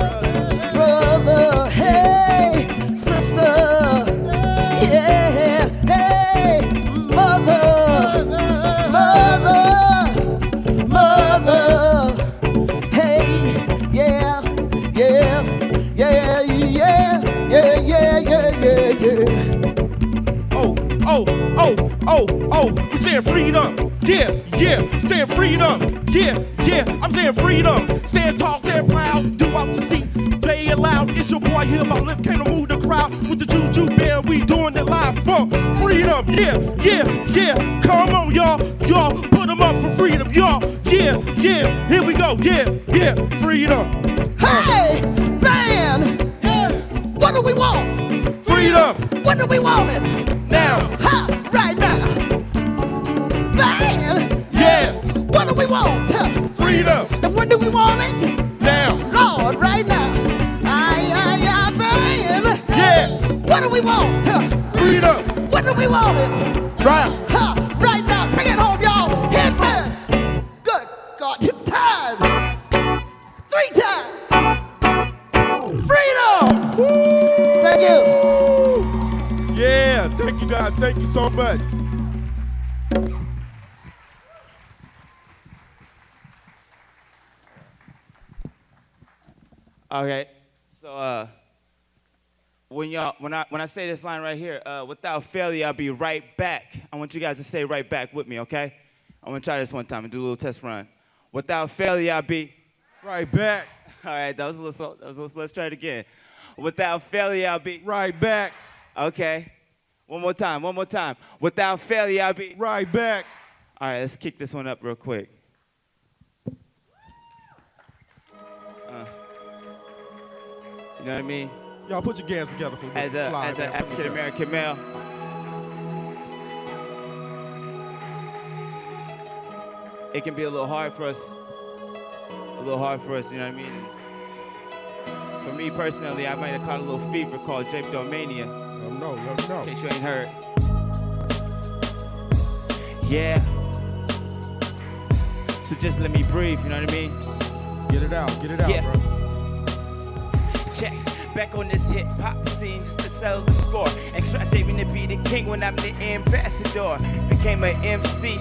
hey, sister, yeah, hey, mother, hey, yeah, yeah, yeah, yeah, yeah, yeah, yeah, yeah. Oh, we're saying freedom. Yeah, yeah, saying freedom. Yeah, yeah, I'm saying freedom. Stand tall, stand proud, do what you see, play it loud. It's your boy here, my lip came to move the crowd. With the juju band, we doing it live for freedom. Yeah, yeah, yeah, come on, y'all. Y'all, put them up for freedom, y'all. Yeah, yeah, here we go. Yeah, yeah, freedom. Hey, band, what do we want? Freedom. When do we want it? Now. Ha, right now. Band, Yeah. what do we want? Freedom. And when do we want it? Now. Lord, right now. Band. Yeah. What do we want? Freedom. When do we want it? Right. Ha, right now. Bring it home, y'all. Hit me. Good God, hit time. 3 times. Freedom. Thank you. Yeah, thank you guys. Thank you so much. Okay, so when I say this line right here, without failure, I'll be right back. I want you guys to say right back with me, okay? I want to try this one time and do a little test run. Without failure, I'll be Right back. all right. That was a little. Let's try it again. Without failure, I'll be Right back. okay. One more time. Without failure, I'll be Right back. all right. Let's kick this one up real quick. You know what I mean? Y'all put your hands together for As Mr. an Slide there. African American male, it can be a little hard for us. You know what I mean? And for me personally, I might have caught a little fever called drapetomania. No. In case you ain't heard. Yeah. So just let me breathe. You know what I mean? Get it out, Yeah. bro. Check. Back on this hip hop scene just to settle the score. Extra shaving to be the king when I'm the ambassador. Became an MC.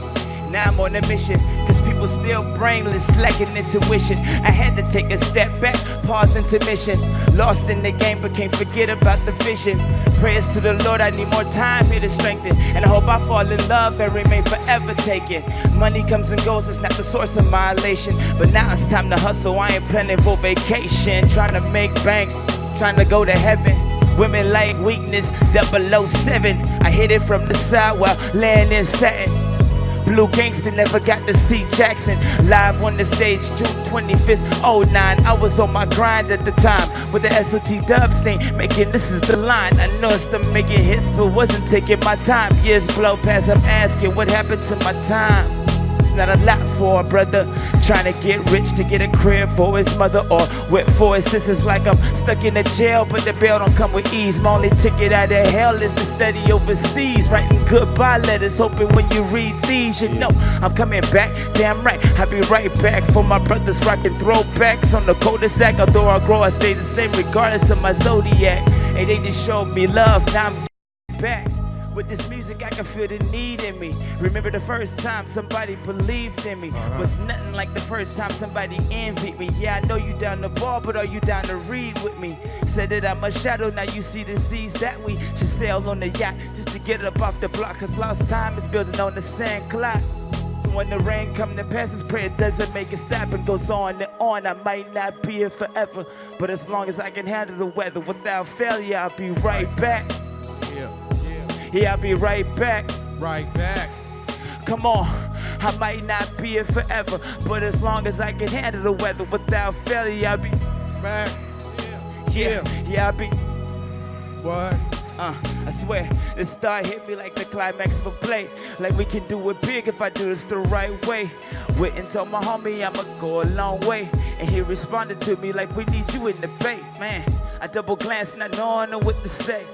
Now I'm on a mission, cause people was still brainless, lacking intuition. I had to take a step back, pause intermission. Lost in the game, but can't forget about the vision. Prayers to the Lord, I need more time here to strengthen. And I hope I fall in love and remain forever taken. Money comes and goes, it's not the source of my elation. But now it's time to hustle, I ain't planning for vacation. Trying to make bank, trying to go to heaven. Women like weakness, 007. I hit it from the side while laying in satin. Blue Gangster never got to see Jackson live on the stage June 25th, 09. I was on my grind at the time with the SOT dub scene, making this is the line. I know it's still making hits, but wasn't taking my time. Years blow past, I'm asking what happened to my time. It's not a lot for a brother trying to get rich to get a crib for his mother or whip for his sisters. Like I'm stuck in a jail, but the bail don't come with ease. My only ticket out of hell is to study overseas, writing goodbye letters, hoping when you read these, you know I'm coming back. Damn right, I'll be right back for my brothers rocking throwbacks on the cul-de-sac. Although I grow, I stay the same regardless of my zodiac. And they just showed me love, now I'm getting back. With this music, I can feel the need in me. Remember the first time somebody believed in me. Was nothing like the first time somebody envied me. Yeah, I know you down the ball, but are you down to read with me? Said that I'm a shadow, now you see the seas that we should sail on the yacht just to get up off the block. Cause lost time is building on the sand clock. So when the rain come to pass, this prayer doesn't make it stop and goes on and on. I might not be here forever, but as long as I can handle the weather without failure, I'll be right back. Yeah, I'll be right back. Right back. Come on, I might not be here forever, but as long as I can handle the weather without failure, I'll be back. Yeah, I'll be. What? I swear, this star hit me like the climax of a play. Like we can do it big if I do this the right way. Went and told my homie I'ma go a long way, and he responded to me like we need you in the bay. Man, I double glanced not knowing what to say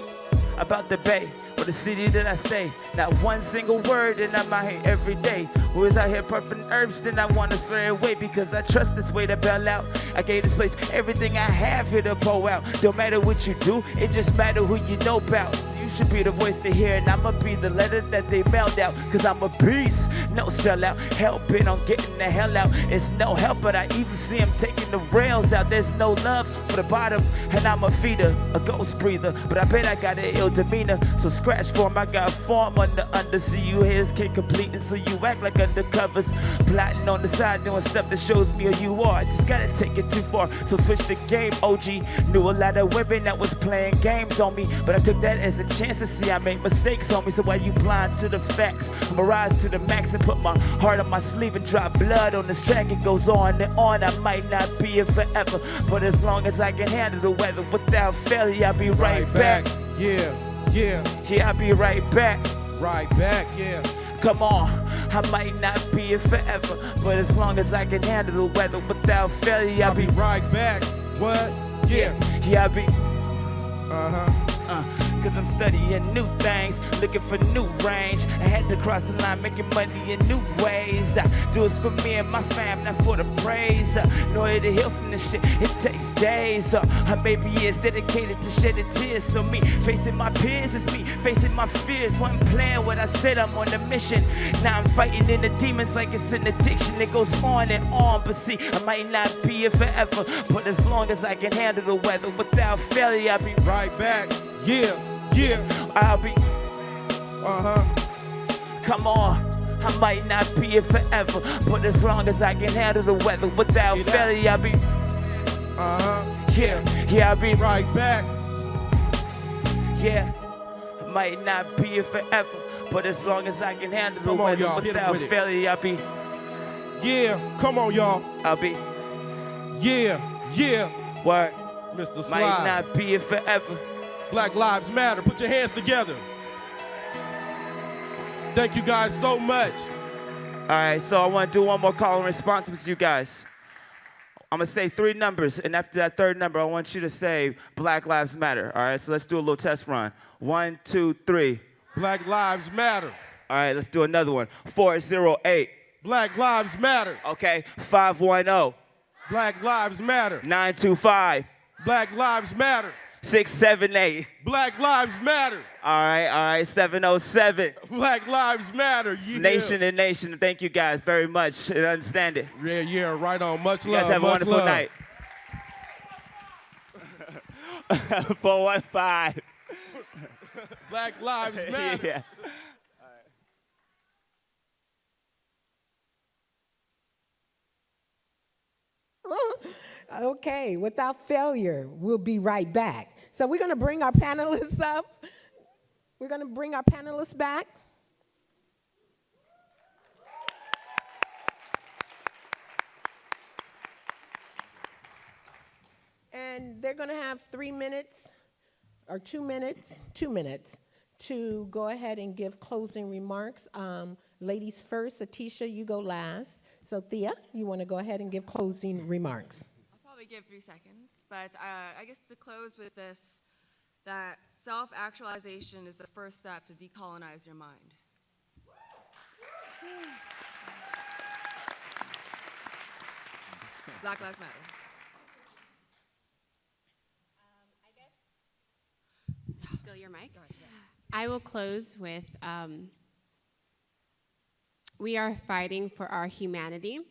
about the bay or the city that I stay. Not one single word, and I'm out here every day. Who is out here puffing herbs, then I want to spray away because I trust this way to bail out. I gave this place everything I have here to pour out. Don't matter what you do, it just matter who you know about. You should be the voice to hear, and I'ma be the letter that they mailed out. Cause I'm a beast, no sellout, hell-bent on getting the hell out. It's no help, but I even see him taking the rails out. There's no love for the bottom, and I'm a feeder, a ghost breather. But I bet I got an ill demeanor, so scratch form, I got form on the under. See you hairs can't complete it, so you act like undercovers. Plotting on the side, doing stuff that shows me who you are. Just gotta take it too far, so switch the game, OG. Knew a lot of women that was playing games on me, but I took that as a chance to see I made mistakes on me. So why you blind to the facts? I'ma rise to the max and put my heart on my sleeve and drop blood on this track. It goes on and on. I might not be here forever, but as long as I can handle the weather without failure, I'll be right back. Yeah, I'll be right back. right back, yeah. Come on, I might not be here forever, but as long as I can handle the weather without failure, I'll be right back. What? Yeah. I'll be. Cause I'm studying new things, looking for new range. I had to cross the line, making money in new ways. I do this for me and my fam, not for the praise. In order to heal from this shit, it takes days. Maybe years dedicated to shedding tears. So me facing my peers is me facing my fears. One plan what I said, I'm on a mission. Now I'm fighting in the demons like it's an addiction. It goes on and on, but see, I might not be here forever, but as long as I can handle the weather without failure, I'll be right back. Yeah. I'll be. Come on, I might not be here forever, but as long as I can handle the weather without failure, I'll be. I'll be right back. Yeah, I might not be here forever, but as long as I can handle the weather y'all, without failure, I'll be. Yeah, come on, y'all. I'll be. Yeah. Word. Mr. Slide. Might not be here forever. Black Lives Matter. Put your hands together. Thank you guys so much. All right, so I want to do one more call and response with you guys. I'm going to say 3 numbers, and after that 3rd number, I want you to say Black Lives Matter. All right, so let's do a little test run. 1, 2, 3. Black Lives Matter. All right, let's do another one. 408. Black Lives Matter. Okay, 510. Black Lives Matter. 925. Black Lives Matter. 678. Black Lives Matter. All right, 707. Black Lives Matter. Yeah. Nation and nation. Thank you guys very much. I understand it. Yeah, right on. Much You love. guys have a much wonderful love. night. 415. Black Lives Matter. Yeah. Okay, without failure, we'll be right back. So we're going to bring our panelists up. We're going to bring our panelists back. And they're going to have 3 minutes or 2 minutes, 2 minutes to go ahead and give closing remarks. Ladies first, Atisha, you go last. So Thea, you want to go ahead and give closing remarks? I'll probably give 3 seconds, but I guess to close with this, that self-actualization is the first step to decolonize your mind. Black Lives Matter. Still your mic? I will close with, we are fighting for our humanity.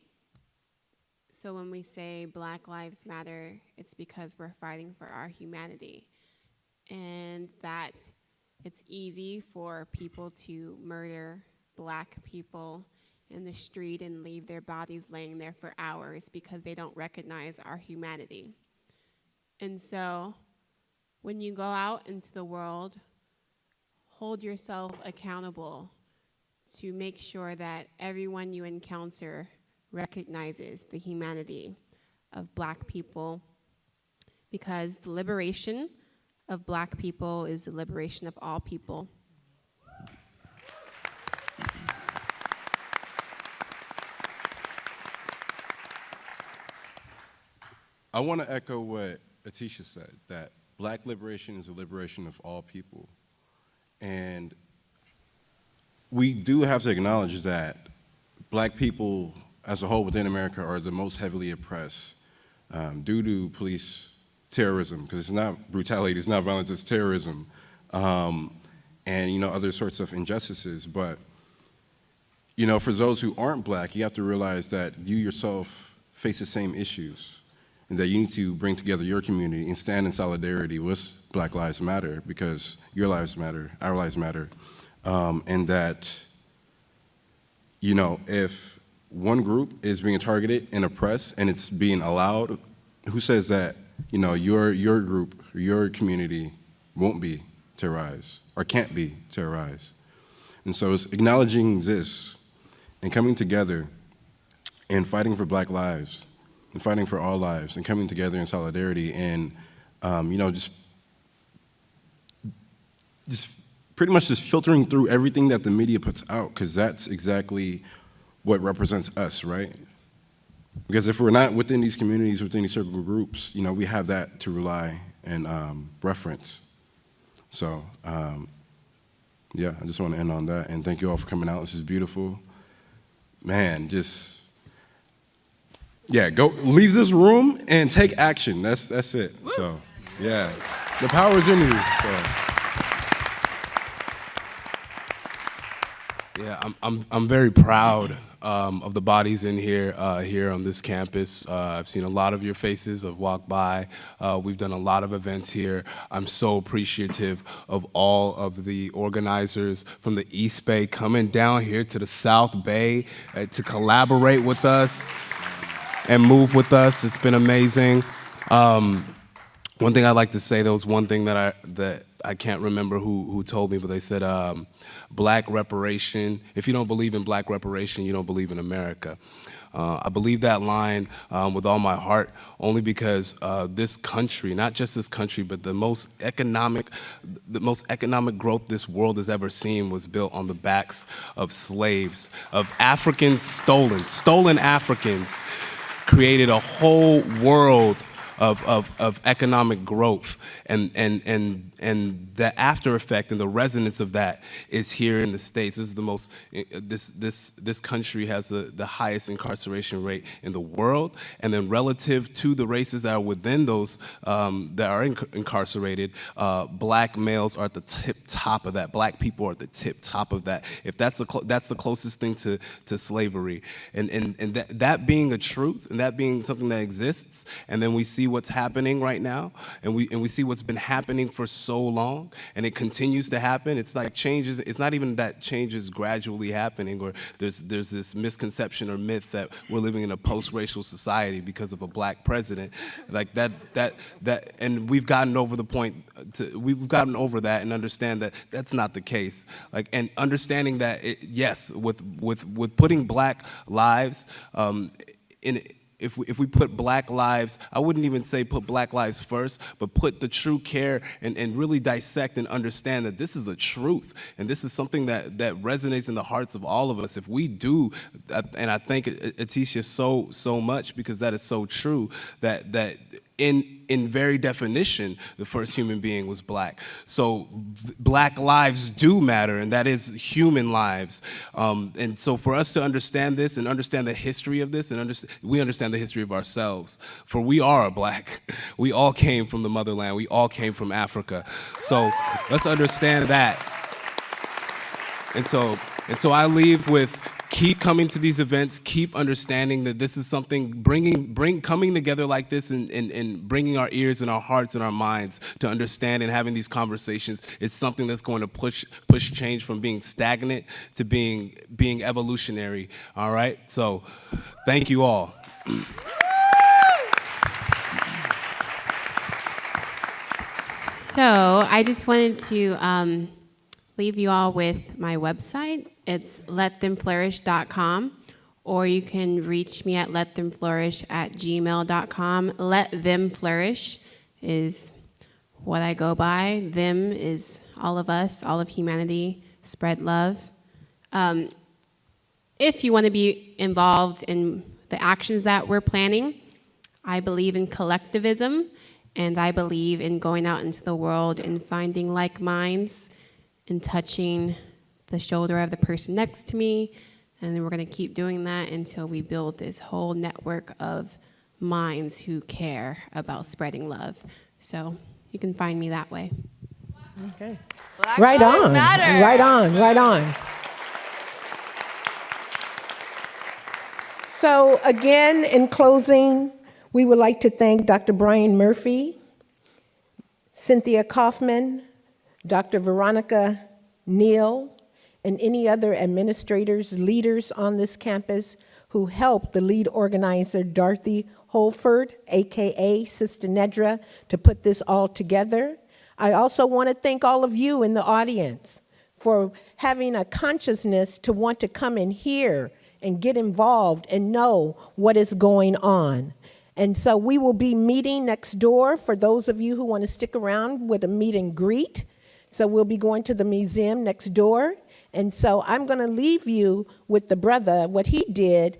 So when we say Black Lives Matter, it's because we're fighting for our humanity. And that it's easy for people to murder Black people in the street and leave their bodies laying there for hours because they don't recognize our humanity. And so when you go out into the world, hold yourself accountable to make sure that everyone you encounter recognizes the humanity of Black people, because the liberation of Black people is the liberation of all people. I want to echo what Atisha said, that Black liberation is the liberation of all people. And we do have to acknowledge that Black people as a whole within America are the most heavily oppressed due to police terrorism, because it's not brutality, it's not violence, it's terrorism, and other sorts of injustices. But for those who aren't Black, you have to realize that you yourself face the same issues, and that you need to bring together your community and stand in solidarity with Black Lives Matter, because your lives matter, our lives matter, and that if one group is being targeted and oppressed and it's being allowed, who says that your group, your community won't be terrorized or can't be terrorized? And so it's acknowledging this and coming together and fighting for Black lives and fighting for all lives and coming together in solidarity and just pretty much just filtering through everything that the media puts out, because that's exactly what represents us, right? Because if we're not within these communities, within these circle groups, we have that to rely and reference. So, yeah, I just want to end on that, and thank you all for coming out. This is beautiful. Man, go leave this room and take action. That's it. Woo. So, yeah, the power is in you. So. Yeah, I'm very proud of the bodies in here on this campus. I've seen a lot of your faces. I've walked by. We've done a lot of events here. I'm so appreciative of all of the organizers from the East Bay coming down here to the South Bay to collaborate with us and move with us. It's been amazing. One thing I'd like to say, there was one thing that I can't remember who told me, but they said, Black reparation, if you don't believe in Black reparation, you don't believe in America. I believe that line with all my heart, only because this country, not just this country, but the most economic growth this world has ever seen was built on the backs of slaves, of Africans stolen Africans, created a whole world of economic growth, and the after effect and the resonance of that is here in the States. This is the most, this country has the highest incarceration rate in the world, and then relative to the races that are within those that are incarcerated, black males are at the tip top of that. Black people are at the tip top of that. If that's the closest thing to slavery, and that being a truth, and that being something that exists, and then we see what's happening right now, and we see what's been happening for so long, and it continues to happen. It's like changes. It's not even that change is gradually happening, or there's this misconception or myth that we're living in a post-racial society because of a black president, like that, and we've gotten over the point. We've gotten over that and understand that that's not the case. Like, and understanding that yes, with putting black lives in. If we put black lives, I wouldn't even say put black lives first, but put the true care and really dissect and understand that this is a truth, and this is something that resonates in the hearts of all of us. If we do, and I thank Atisha so much, because that is so true, that in very definition, the first human being was black. So black lives do matter, and that is human lives. And so for us to understand this and understand the history of this, and we understand the history of ourselves. For we are black. We all came from the motherland. We all came from Africa. So let's understand that. And so I leave with, keep coming to these events, keep understanding that this is something, coming together like this and bringing our ears and our hearts and our minds to understand, and having these conversations is something that's going to push change from being stagnant to being evolutionary, all right? So thank you all. So I just wanted to leave you all with my website. It's letthemflourish.com, or you can reach me at letthemflourish@gmail.com. Let them flourish is what I go by. Them is all of us, all of humanity. Spread love. If you want to be involved in the actions that we're planning, I believe in collectivism, and I believe in going out into the world and finding like minds and touching the shoulder of the person next to me, and then we're going to keep doing that until we build this whole network of minds who care about spreading love. So you can find me that way. Okay. Black Right Lives on. Matter. Right on. Right on. So again, in closing, we would like to thank Dr. Brian Murphy, Cynthia Kaufman, Dr. Veronica Neal, and any other administrators, leaders on this campus who helped the lead organizer, Dorothy Holford, AKA Sister Nedra, to put this all together. I also want to thank all of you in the audience for having a consciousness to want to come and hear and get involved and know what is going on. And so we will be meeting next door for those of you who want to stick around with a meet and greet. So we'll be going to the museum next door. And so I'm going to leave you with the brother, what he did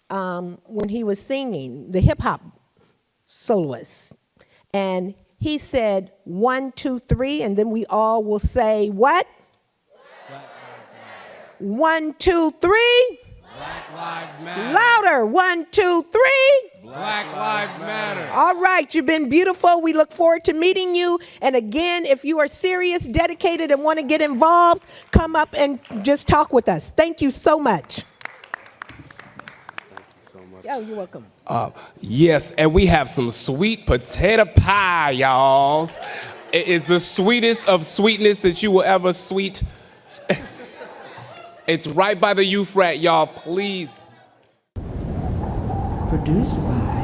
when he was singing, the hip hop soloist. And he said 1, 2, 3, and then we all will say what? 1, 2, 3. Black Lives Matter. Louder. 1, 2, 3. Black Lives Matter. All right, you've been beautiful. We look forward to meeting you. And again, if you are serious, dedicated, and want to get involved, come up and just talk with us. Thank you so much. Thank you so much. Oh, you're welcome. Yes, and we have some sweet potato pie, y'all. It is the sweetest of sweetness that you will ever sweet. It's right by the youth rat, y'all, please. Produced by